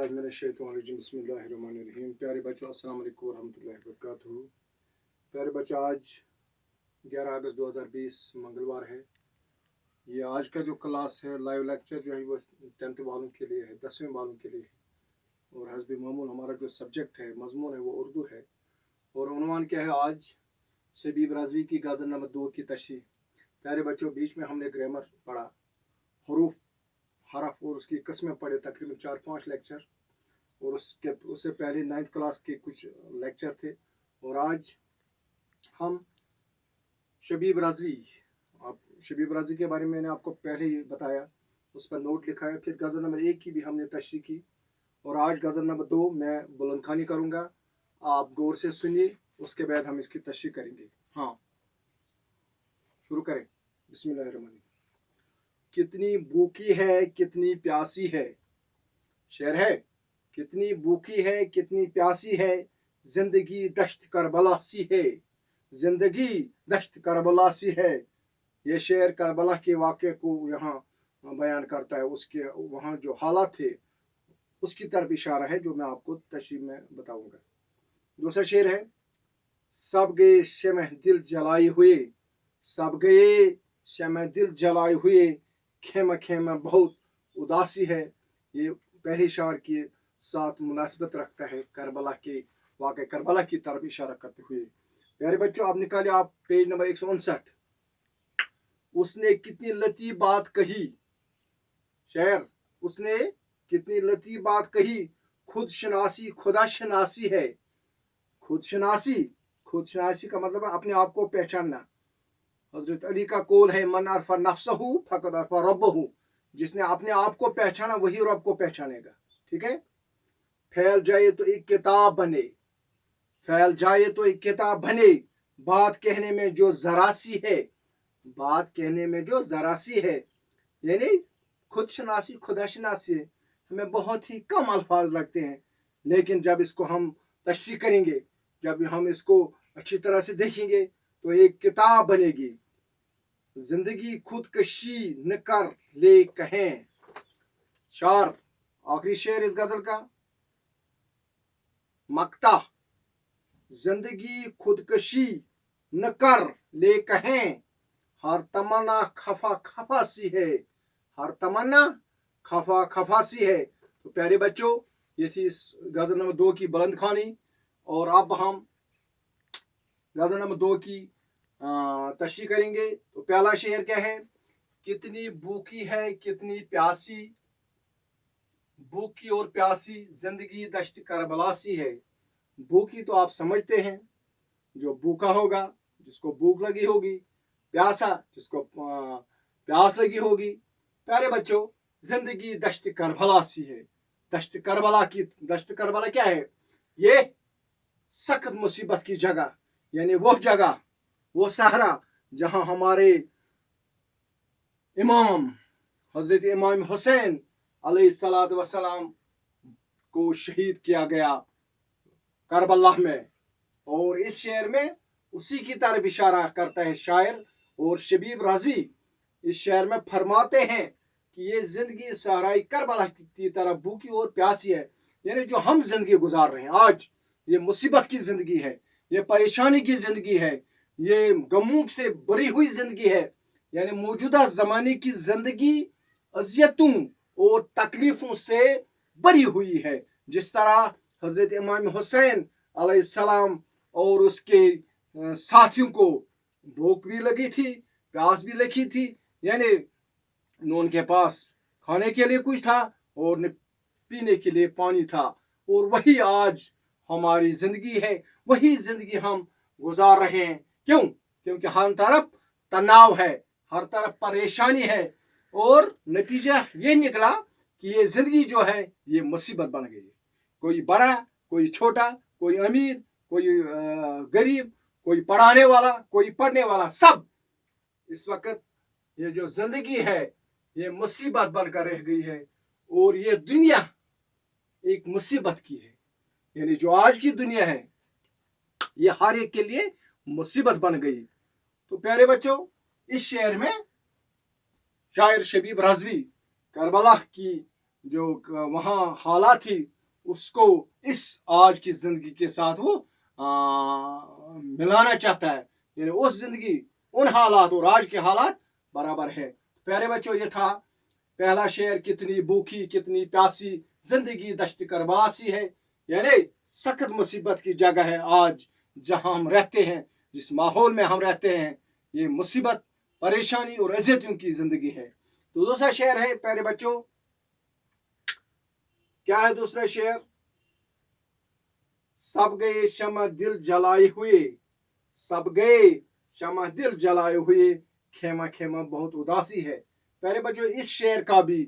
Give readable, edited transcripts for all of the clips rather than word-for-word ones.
औज़ुबिल्लाहिमिनश्शैतानिर्रजीम बिस्मिल्लाहिर्रहमानिर्रहीम। प्यारे बच्चों, अस्सलाम वालेकुम वरहमतुल्लाहि वबरकातुहू। प्यारे बच्चों, आज 11 अगस्त 2020 मंगलवार है। ये आज का जो क्लास है, लाइव लेक्चर जो है वो 10th वालों के लिए है, 10वें वालों के लिए है। और हस्बी मामूल हमारा जो सब्जेक्ट है, मजमून है, वो उर्दू है। और उन्वान क्या है आज? शबीब रज़वी की गज़ल नंबर 2 की तशरीह। प्यारे बच्चों, बीच में हमने ग्रामर पढ़ा, हरूफ, हरफ और उसकी किस्में पढ़े, तकरीबन 4-5 लेक्चर। और उससे पहले 9th क्लास के कुछ लेक्चर थे। और आज हम शबीब रज़वी, आप शबीब रज़वी के बारे में मैंने आपको पहले ही बताया, उस पर नोट लिखा है। फिर गज़ल नंबर 1 की भी हमने तशरीह की। और आज गज़ल नंबर 2 मैं बुलंद खानी करूँगा, आप गौर से सुनिए, उसके बाद हम इसकी तशरीह करेंगे। हाँ, शुरू करें। बिस्मिल्लाहिर्रहमानिर्रहीम। कितनी भूखी है, कितनी प्यासी है, शेर है। कितनी भूखी है, कितनी प्यासी है, जिंदगी दश्त करबला सी है, जिंदगी दश्त करबला सी है। ये शेर करबला के वाक़े को यहाँ बयान करता है, उसके वहाँ जो हालात थे उसकी तरफ इशारा है, जो मैं आपको तशरीह में बताऊंगा। दूसरा शेर है, सब गए शमह दिल जलाए हुए, सब गए शमह दिल जलाए हुए, खेमा खेमा बहुत उदासी है। ये पहले शार के साथ मुनासिबत रखता है, करबला के वाक़े, करबला की तरफ इशारा करते हुए। प्यारे बच्चों, आप निकाले आप पेज नंबर 159। उसने कितनी लतीफ़ बात कही, शेर। उसने कितनी लतीफ़ बात कही, खुद शनासी खुदा शनासी है। खुद शनासी, खुद शनासी का मतलब है अपने आप को पहचानना। हजरत अली का कौल है, मन अरफा नफ्सहू फक़द अरफा रब्बहू। जिसने अपने आप को पहचाना वही रब को पहचानेगा। ठीक है। फैल जाए तो एक किताब बने, फैल जाए तो एक किताब बने, बात कहने में जो जरा सी है, बात कहने में जो जरा सी है। यानी खुद शनासी खुदा शनासी हमें बहुत ही कम अल्फाज लगते हैं, लेकिन जब इसको हम तशरीह करेंगे, जब हम इसको अच्छी तरह से देखेंगे तो एक किताब बनेगी। जिंदगी खुदकशी न कर ले कहें, शार। आखिरी शेर इस गजल का, मक्ता। जिंदगी खुदकशी न कर ले कहें, हर तमन्ना खफा खफा सी है, हर तमन्ना खफा खफा सी है। तो प्यारे बच्चों, ये थी इस गजल नंबर 2 की बुलंद खानी। और अब हम गजल नंबर 2 की तशरीह करेंगे। तो पहला शेर क्या है? कितनी भूखी है, कितनी प्यासी, भूखी और प्यासी, जिंदगी दश्त करबला सी है। भूखी तो आप समझते हैं, जो भूखा होगा, जिसको भूख लगी होगी। प्यासा, जिसको प्यास लगी होगी। प्यारे बच्चों, जिंदगी दश्त करबला सी है। दश्त करबला की, दश्त करबला क्या है? ये सख्त मुसीबत की जगह, यानी वो जगह, वो सहरा जहां हमारे इमाम हजरत इमाम हुसैन अलैहिस्सलातु वस्सलाम को शहीद किया गया करबला में। और इस शेर में उसी की तरफ इशारा करता है शायर। और शबीब रज़वी इस शेर में फरमाते हैं कि ये जिंदगी सहराई करबला की तरह भूखी और प्यासी है। यानी जो हम जिंदगी गुजार रहे हैं आज, ये मुसीबत की जिंदगी है, ये परेशानी की जिंदगी है, ये गमों से भरी हुई जिंदगी है। यानी मौजूदा जमाने की जिंदगी अजियतों और तकलीफों से भरी हुई है। जिस तरह हजरत इमाम हुसैन अलैहिस्सलाम और उसके साथियों को भूख भी लगी थी, प्यास भी लगी थी, यानी न उनके पास खाने के लिए कुछ था और न पीने के लिए पानी था। और वही आज हमारी जिंदगी है, वही जिंदगी हम गुजार रहे हैं। क्यों? क्योंकि हर तरफ तनाव है, हर तरफ परेशानी है। और नतीजा ये निकला कि ये जिंदगी जो है ये मुसीबत बन गई। कोई बड़ा, कोई छोटा, कोई अमीर, कोई गरीब, कोई पढ़ाने वाला, कोई पढ़ने वाला, सब इस वक्त ये जो जिंदगी है ये मुसीबत बनकर रह गई है। और ये दुनिया एक मुसीबत की है। यानी जो आज की दुनिया है ये हर एक के लिए मुसीबत बन गई। तो प्यारे बच्चों, इस शेर में शायर शबीब रज़वी करबला की जो वहाँ हालात थी उसको इस आज की ज़िंदगी के साथ वो मिलाना चाहता है, यानी उस ज़िंदगी उन हालात और आज के हालात बराबर है। प्यारे बच्चों, ये था पहला शेर। कितनी भूखी कितनी प्यासी ज़िंदगी दश्त करबला सी है, यानी सख्त मुसीबत की जगह है आज जहाँ हम रहते हैं, जिस माहौल में हम रहते हैं, ये मुसीबत परेशानी और अज़ियतों की ज़िंदगी है। तो दूसरा शेर है प्यारे बच्चों, क्या है दूसरा शेर? सब गए शमा दिल जलाए हुए, सब गए शमा दिल जलाए हुए, खेमा खेमा बहुत उदासी है। प्यारे बच्चों, इस शेर का भी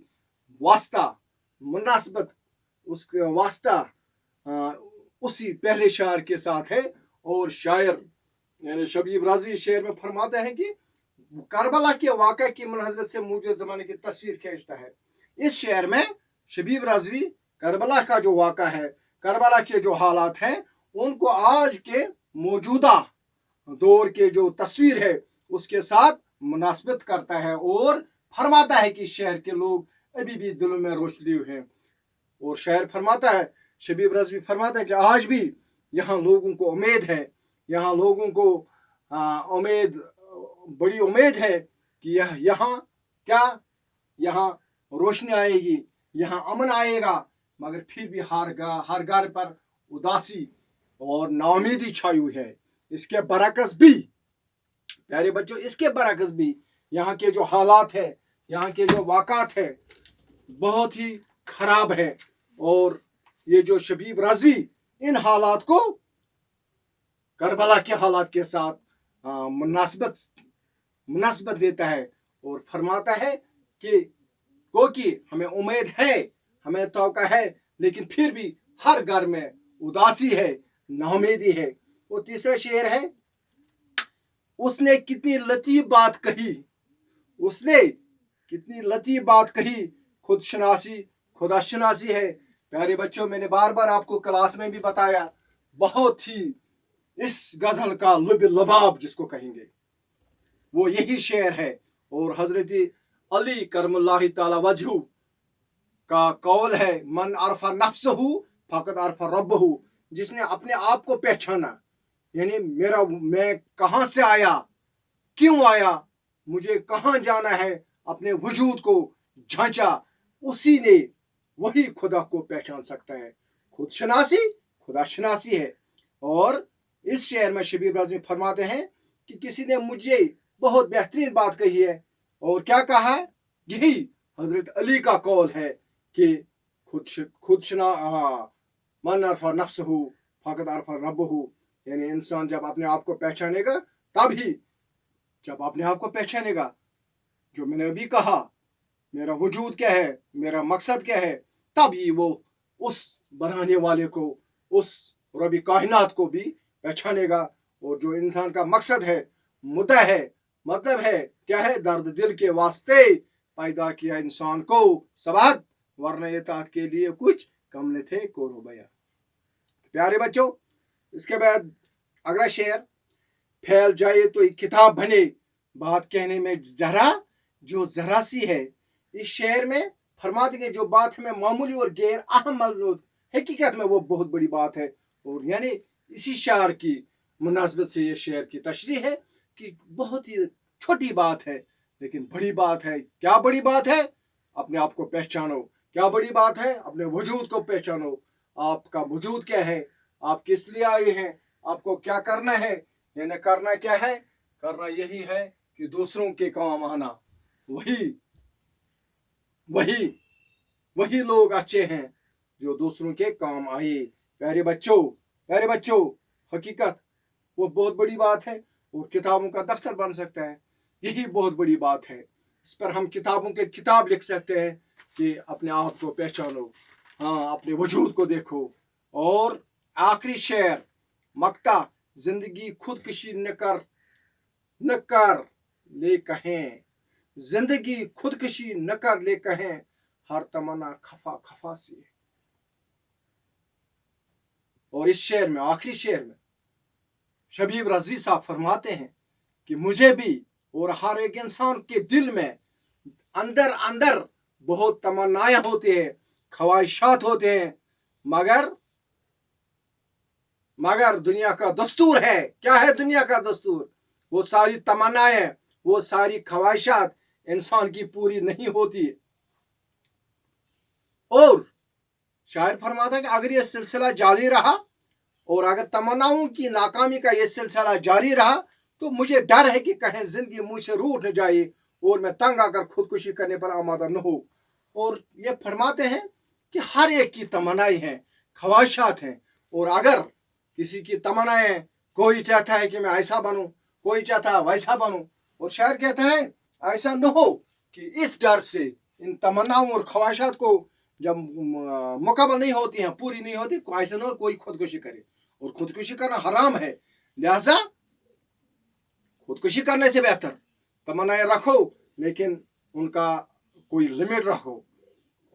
वास्ता मुनासबत उसका वास्ता उसी पहले शायर के साथ है, और शायर यानी शबीब रज़वी शेर में फरमाते हैं कि करबला के वाक़े की मुनासबत से मौजूदा ज़माने की तस्वीर खींचता है। इस शेर में शबीब रज़वी करबला का जो वाक़ा है, करबला के जो हालात हैं, उनको आज के मौजूदा दौर के जो तस्वीर है उसके साथ मुनासबत करता है और फरमाता है कि शहर के लोग अभी भी दिलों में रोशनी हैं। और शायर फरमाता है, शबीब रज़वी फरमाता है कि आज भी यहाँ लोगों को उम्मीद है, यहाँ लोगों को उम्मीद, बड़ी उम्मीद है कि यहाँ क्या, यहाँ रोशनी आएगी, यहाँ अमन आएगा, मगर फिर भी हर घर पर उदासी और नाउमीदी छाई हुई है। इसके बरअक्स भी प्यारे बच्चों, इसके बरअक्स भी यहाँ के जो हालात है, यहाँ के जो वाक़ात है, बहुत ही खराब है। और ये जो शबीब रज़वी इन हालात को करबला के हालात के साथ मुनासबत देता है और फरमाता है कि क्योंकि हमें उम्मीद है, हमें तौका है, लेकिन फिर भी हर घर में उदासी है, नाउमीदी है। और तीसरा शेर है, उसने कितनी लतीफ़ बात कही, उसने कितनी लतीफ़ बात कही, खुद शनासी खुदा शनासी है। प्यारे बच्चों, मैंने बार बार आपको क्लास में भी बताया, बहुत ही इस गज़ल का लबाब जिसको कहेंगे वो यही शेर है। और हज़रत अली करमुल्लाह ताला वजहू का कौल है, मन अरफा नफ्सहू फ़क़द अरफा रब्बहू, जिसने अपने आप को पहचाना, यानी मैं कहाँ से आया, क्यों आया, मुझे कहाँ जाना है, अपने वजूद को झांचा, उसी ने वही खुदा को पहचान सकता है। खुद शनासी खुदा शनासी है। और इस शेर में शबीब रज़वी फरमाते हैं कि किसी ने मुझे बहुत बेहतरीन बात कही है, और क्या कहा है, यही हज़रत अली का कौल है कि मन अरफा नफ्सहू फ़क़द अरफा रब्बहू, यानी इंसान जब अपने आप को पहचानेगा, तभी जब अपने आप को पहचानेगा, जो मैंने अभी कहा, मेरा वजूद क्या है, मेरा मकसद क्या है, तभी वो उस बनाने वाले को, उस रबी कायनात को भी पहचानेगा। और जो इंसान का मकसद है, मुद्दा है, मतलब है क्या है, दर्द दिल के वास्ते पैदा किया इंसान को सबाद, वरना इताअत के लिए कुछ कम न थे कोरो बया। प्यारे बच्चों, इसके बाद अगला शेर, फैल जाए तो एक किताब बने, बात कहने में जरा सी है। इस शेर में फरमाते हैं जो बात हमें मामूली और गैर अहम हकीकत में वो बहुत बड़ी बात है। और यानी इसी शायर की मुनासबत से ये शेर की तशरीह है कि बहुत ही छोटी बात है लेकिन बड़ी बात है। क्या बड़ी बात है? अपने आप को पहचानो। क्या बड़ी बात है? अपने वजूद को पहचानो। आपका वजूद क्या है, आप किस लिए आए हैं, आपको क्या करना है, यानी करना क्या है, करना यही है कि दूसरों के काम आना। वही लोग अच्छे हैं जो दूसरों के काम आए। प्यारे बच्चों, हकीकत वो बहुत बड़ी बात है और किताबों का दफ्तर बन सकता है, यही बहुत बड़ी बात है। इस पर हम किताब लिख सकते हैं कि अपने आप को पहचानो, हाँ, अपने वजूद को देखो। और आखिरी शेर, मक्ता, जिंदगी खुदकशी न कर ले कहें, जिंदगी खुदकशी न कर ले कहें, हर तमन्ना खफा सी है। और इस शेर में, आखिरी शेर में, शबीब रज़वी साहब फरमाते हैं कि मुझे भी और हर एक इंसान के दिल में अंदर बहुत तमन्नाएं होती है ख्वाहिशात होते हैं, मगर दुनिया का दस्तूर है। क्या है दुनिया का दस्तूर? वो सारी तमन्नाएं, वो सारी ख्वाहिशात इंसान की पूरी नहीं होती। और शायर फरमाता है कि अगर ये सिलसिला जारी रहा और अगर तमन्नाओं की नाकामी का ये सिलसिला जारी रहा तो मुझे डर है कि कहीं जिंदगी मुझ से रूठ न जाए और मैं तंग आकर खुदकुशी करने पर आमादा न हो। और ये फरमाते हैं कि हर एक की तमन्नाएं हैं, ख्वाहिशात हैं, और अगर किसी की तमन्नाएं, कोई चाहता है कि मैं ऐसा बनूं, कोई चाहता है वैसा बनूं, और शायर कहता है ऐसा न हो कि इस डर से इन तमन्नाओं और ख्वाहिशात को जब मुकम्मल नहीं होती हैं, पूरी नहीं होती, ऐसा न हो कोई खुदकुशी करे। और खुदकुशी करना हराम है, लिहाजा खुदकुशी करने से बेहतर तमन्नाएं रखो, लेकिन उनका कोई लिमिट रखो,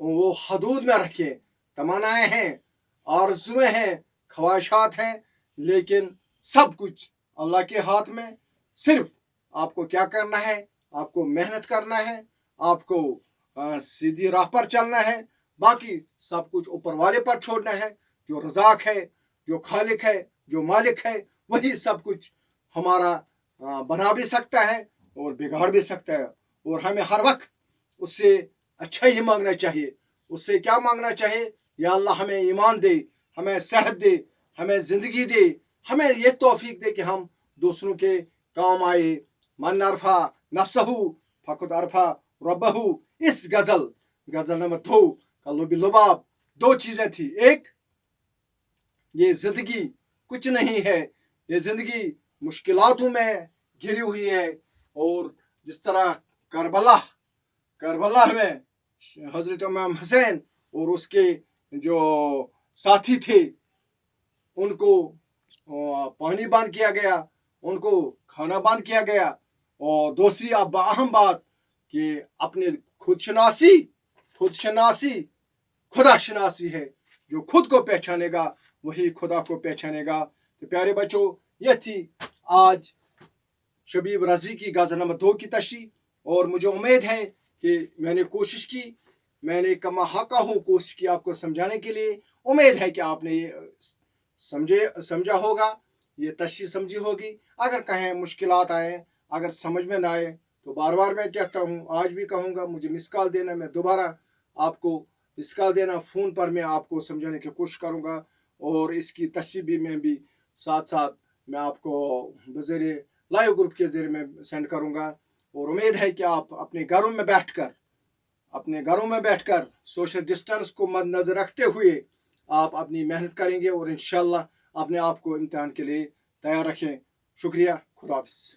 वो हदूद में रखे। तमन्नाएं हैं, आरज़ुएं हैं, ख्वाहिशात हैं, लेकिन सब कुछ अल्लाह के हाथ में। सिर्फ आपको क्या करना है? आपको मेहनत करना है, आपको सीधी राह पर चलना है, बाकी सब कुछ ऊपर वाले पर छोड़ना है। जो रज़ाक है, जो खालिक है, जो मालिक है, वही सब कुछ हमारा बना भी सकता है और बिगाड़ भी सकता है। और हमें हर वक्त उससे अच्छा ही मांगना चाहिए। उससे क्या मांगना चाहिए? या अल्लाह हमें ईमान दे, हमें सेहत दे, हमें ज़िंदगी दे, हमें ये तौफीक दे कि हम दूसरों के काम आए। मन अरफा नफ्सहू फ़क़द अरफा रब्बहू। इस गज़ल नंबर 2 का लुबी लुबाब 2 चीज़ें थी। एक, ये ज़िंदगी कुछ नहीं है, ये ज़िंदगी मुश्किलातों में घिरी हुई है। और जिस तरह करबला में हज़रत इमाम हुसैन और उसके जो साथी थे उनको पानी बंद किया गया, उनको खाना बंद किया गया। और दूसरी अब अहम बात कि अपने खुदाशनासी है। जो खुद को पहचानेगा वही खुदा को पहचानेगा। तो प्यारे बच्चों, यह थी आज शबीब रज़वी की गज़ल नंबर 2 की तशरीह। और मुझे उम्मीद है कि मैंने कोशिश की, मैंने कमा हक़ा हूँ कोशिश की आपको समझाने के लिए। उम्मीद है कि आपने ये समझा होगा, ये तशरीह समझी होगी। अगर कहीं मुश्किलात आए, अगर समझ में ना आए, तो बार बार मैं कहता हूँ, आज भी कहूँगा, मुझे मिस कॉल देना, मैं दोबारा आपको मिस कॉल देना, फ़ोन पर मैं आपको समझाने की कोशिश करूँगा। और इसकी तशरीह भी मैं भी साथ साथ मैं आपको बज़रिए लाइव ग्रुप के ज़रिए मैं सेंड करूँगा। और उम्मीद है कि आप अपने घरों में बैठकर सोशल डिस्टेंस को मद्देनज़र रखते हुए आप अपनी मेहनत करेंगे और इंशाअल्लाह अपने आप को इम्तिहान के लिए तैयार रखें। शुक्रिया। खुदा हाफ़िज़।